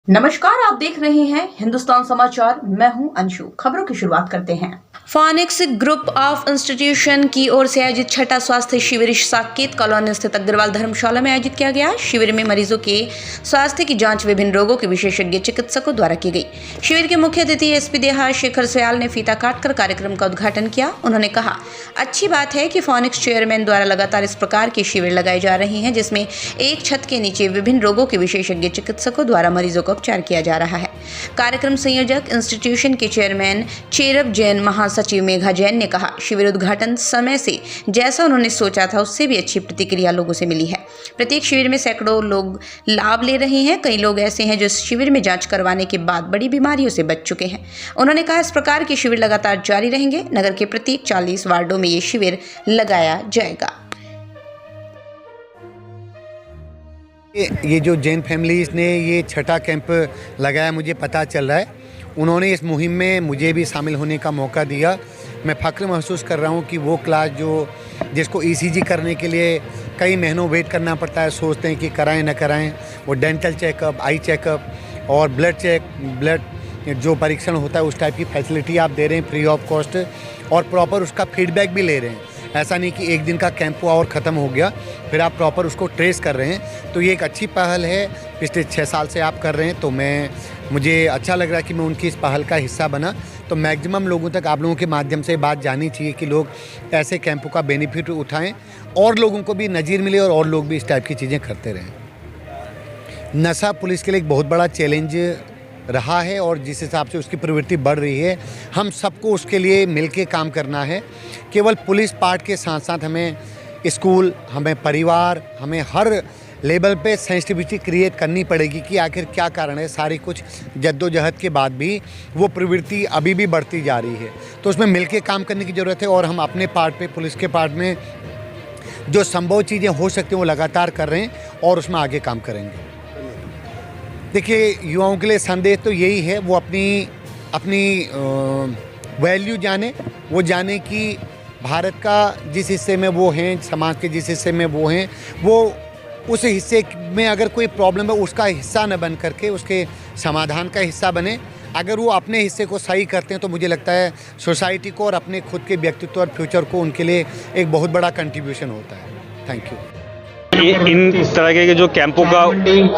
नमस्कार, आप देख रहे हैं हिंदुस्तान समाचार। मैं हूं अंशु। खबरों की शुरुआत करते हैं। फोनिक्स ग्रुप ऑफ इंस्टीट्यूशन की ओर से आयोजित छठा स्वास्थ्य शिविर साकेत कॉलोनी स्थित अग्रवाल धर्मशाला में आयोजित किया गया। शिविर में मरीजों के स्वास्थ्य की जांच विभिन्न रोगों के विशेषज्ञ चिकित्सकों द्वारा की गई। शिविर के मुख्य अतिथि एसपी देहात शेखर सयाल ने फीता काटकर कार्यक्रम का उद्घाटन किया। उन्होंने कहा, अच्छी बात है कि फोनिक्स चेयरमैन द्वारा लगातार इस प्रकार के शिविर लगाए जा रहे हैं, जिसमें एक छत के नीचे विभिन्न रोगों के विशेषज्ञ चिकित्सकों द्वारा मरीजों का उपचार किया जा रहा है। कार्यक्रम संयोजक इंस्टीट्यूशन के चेयरमैन चेरब जैन, महासचिव मेघा जैन ने कहा, शिविर उद्घाटन समय से जैसा उन्होंने सोचा था उससे भी अच्छी प्रतिक्रिया लोगों से मिली है। प्रत्येक शिविर में सैकड़ों लोग लाभ ले रहे हैं। कई लोग ऐसे हैं जो इस शिविर में जांच करवाने के बाद बड़ी बीमारियों से बच चुके हैं। उन्होंने कहा, इस प्रकार के शिविर लगातार जारी रहेंगे। नगर के प्रत्येक 40 वार्डों में ये शिविर लगाया जाएगा। ये जो जैन फैमिलीज़ ने ये छठा कैंप लगाया, मुझे पता चल रहा है। उन्होंने इस मुहिम में मुझे भी शामिल होने का मौका दिया। मैं फ़ख्र महसूस कर रहा हूँ कि वो क्लास जिसको ईसीजी करने के लिए कई महीनों वेट करना पड़ता है, सोचते हैं कि कराएं ना कराएं, वो डेंटल चेकअप, आई चेकअप और ब्लड जो परीक्षण होता है उस टाइप की फैसिलिटी आप दे रहे हैं फ्री ऑफ कॉस्ट, और प्रॉपर उसका फीडबैक भी ले रहे हैं। ऐसा नहीं कि एक दिन का कैंप हुआ और ख़त्म हो गया, फिर आप प्रॉपर उसको ट्रेस कर रहे हैं। तो ये एक अच्छी पहल है। पिछले 6 साल से आप कर रहे हैं, तो मुझे अच्छा लग रहा है कि मैं उनकी इस पहल का हिस्सा बना। तो मैक्सिमम लोगों तक आप लोगों के माध्यम से बात जानी चाहिए कि लोग ऐसे कैंपों का बेनिफिट उठाएं और लोगों को भी नज़ीर मिले और लोग भी इस टाइप की चीज़ें करते रहें। नशा पुलिस के लिए एक बहुत बड़ा चैलेंज रहा है और जिस हिसाब से उसकी प्रवृत्ति बढ़ रही है, हम सबको उसके लिए मिलके काम करना है। केवल पुलिस पार्ट के साथ साथ हमें स्कूल, हमें परिवार, हमें हर लेवल पे सेंसिटिविटी क्रिएट करनी पड़ेगी कि आखिर क्या कारण है। सारी कुछ जद्दोजहद के बाद भी वो प्रवृत्ति अभी भी बढ़ती जा रही है, तो उसमें मिलके काम करने की ज़रूरत है। और हम अपने पार्ट पे, पुलिस के पार्ट में जो संभव चीज़ें हो सकती हैं वो लगातार कर रहे हैं और उसमें आगे काम करेंगे। देखिए, युवाओं के लिए संदेश तो यही है, वो अपनी वैल्यू जाने, वो जाने कि भारत का जिस हिस्से में वो हैं, समाज के जिस हिस्से में वो हैं, वो उस हिस्से में अगर कोई प्रॉब्लम है उसका हिस्सा न बन करके उसके समाधान का हिस्सा बने। अगर वो अपने हिस्से को सही करते हैं तो मुझे लगता है सोसाइटी को और अपने खुद के व्यक्तित्व और फ्यूचर को उनके लिए एक बहुत बड़ा कंट्रीब्यूशन होता है। Thank you. इन तरह के जो कैंपों का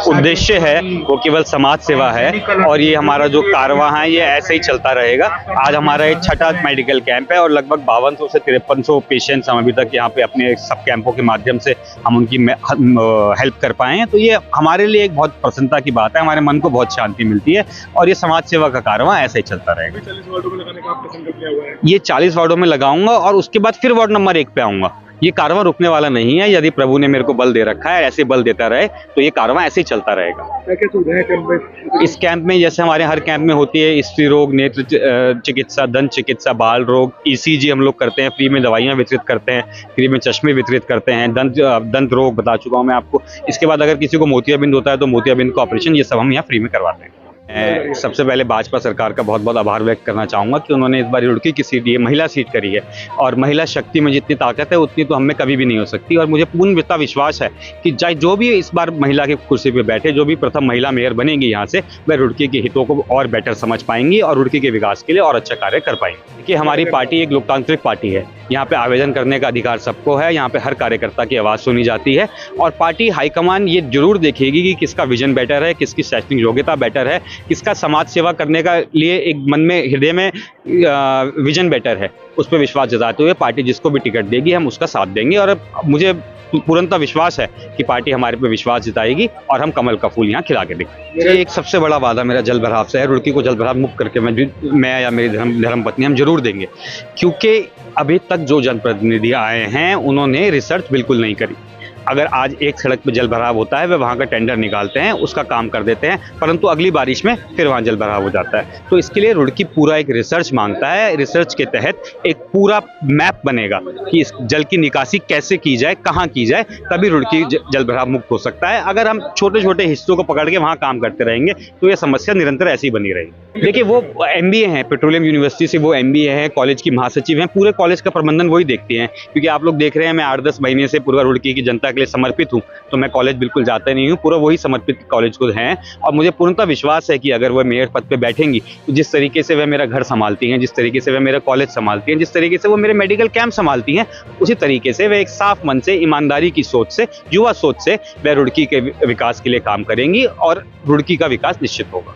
उद्देश्य है वो केवल समाज सेवा है और ये हमारा जो कारवां है ये ऐसे ही चलता रहेगा। आज हमारा एक छठा मेडिकल कैंप है और लगभग 5200 से 5300 पेशेंट्स हम अभी तक यहाँ पे अपने सब कैंपों के माध्यम से हम उनकी हेल्प कर पाए हैं। तो ये हमारे लिए एक बहुत प्रसन्नता की बात है, हमारे मन को बहुत शांति मिलती है और ये समाज सेवा का कारवां ऐसे ही चलता रहेगा। 40 वार्डों में लगाने का आपका संकल्प लिया हुआ है? ये 40 वार्डों में लगाऊंगा और उसके बाद फिर वार्ड नंबर 1 पे आऊंगा। ये कारवां रुकने वाला नहीं है। यदि प्रभु ने मेरे को बल दे रखा है, ऐसे बल देता रहे तो ये कारवां ऐसे ही चलता रहेगा। क्या सुविधाएं कैंप में? इस कैंप में जैसे हमारे हर कैंप में होती है, स्त्री रोग, नेत्र चिकित्सा, दंत चिकित्सा, बाल रोग, ईसीजी हम लोग करते हैं, फ्री में दवाइयाँ वितरित करते हैं, फ्री में चश्मे वितरित करते हैं, दंत रोग बता चुका हूँ मैं आपको। इसके बाद अगर किसी को मोतियाबिंद होता है तो मोतियाबिंद का ऑपरेशन, ये सब हम यहाँ फ्री में करवाते हैं। सबसे पहले भाजपा सरकार का बहुत बहुत आभार व्यक्त करना चाहूँगा कि उन्होंने इस बार रुड़की की सीट, ये महिला सीट करी है और महिला शक्ति में जितनी ताकत है उतनी तो हमें कभी भी नहीं हो सकती। और मुझे पूर्ण विश्वास है कि चाहे जो भी इस बार महिला की कुर्सी पे बैठे, जो भी प्रथम महिला मेयर बनेगी यहाँ से, वह रुड़की के हितों को और बेटर समझ पाएंगी और रुड़की के विकास के लिए और अच्छा कार्य कर पाएंगी। देखिए, हमारी पार्टी एक लोकतांत्रिक पार्टी है। यहाँ पे आवेदन करने का अधिकार सबको है। यहाँ पे हर कार्यकर्ता की आवाज़ सुनी जाती है और पार्टी हाईकमान ये जरूर देखेगी कि किसका विजन बेटर है, किसकी शैक्षणिक योग्यता बेटर है, किसका समाज सेवा करने का लिए एक मन में, हृदय में विजन बेटर है। उस पर विश्वास जताते हुए पार्टी जिसको भी टिकट देगी हम उसका साथ देंगे और मुझे पूर्णतः विश्वास है कि पार्टी हमारे पे विश्वास जताएगी और हम कमल का फूल यहाँ खिला के देंगे। ये एक सबसे बड़ा वादा मेरा जल भराव से है। रुड़की को जल भराव मुक्त करके मैं या मेरी धर्मपत्नी हम जरूर देंगे, क्योंकि अभी तक जो जनप्रतिनिधि आए हैं उन्होंने रिसर्च बिल्कुल नहीं करी। अगर आज एक सड़क पे जल भराव होता है, वे वहाँ का टेंडर निकालते हैं, उसका काम कर देते हैं, परंतु अगली बारिश में फिर वहाँ जल भराव हो जाता है। तो इसके लिए रुड़की पूरा एक रिसर्च मांगता है। रिसर्च के तहत एक पूरा मैप बनेगा कि इस जल की निकासी कैसे की जाए, कहाँ की जाए, तभी रुड़की जल भराव मुक्त हो सकता है। अगर हम छोटे छोटे हिस्सों को पकड़ के वहाँ काम करते रहेंगे तो ये समस्या निरंतर ऐसी बनी रहेगी। देखिए वो MBA हैं, पेट्रोलियम यूनिवर्सिटी से वो MBA हैं, कॉलेज की महासचिव हैं, पूरे कॉलेज का प्रबंधन वही देखती हैं। क्योंकि आप लोग देख रहे हैं मैं 8-10 महीने से पूर्वा रुड़की की जनता के लिए समर्पित हूँ, तो मैं कॉलेज बिल्कुल जाता नहीं हूँ, पूरा वही समर्पित कॉलेज को हैं। और मुझे पूर्णतः विश्वास है कि अगर वह मेयर पद पे बैठेंगी तो जिस तरीके से वह मेरा घर संभालती हैं, जिस तरीके से वह मेरा कॉलेज संभालती हैं, जिस तरीके से वो मेरे मेडिकल कैंप संभालती हैं, उसी तरीके से वह एक साफ मन से, ईमानदारी की सोच से, युवा सोच से वह रुड़की के विकास के लिए काम करेंगी और रुड़की का विकास निश्चित होगा।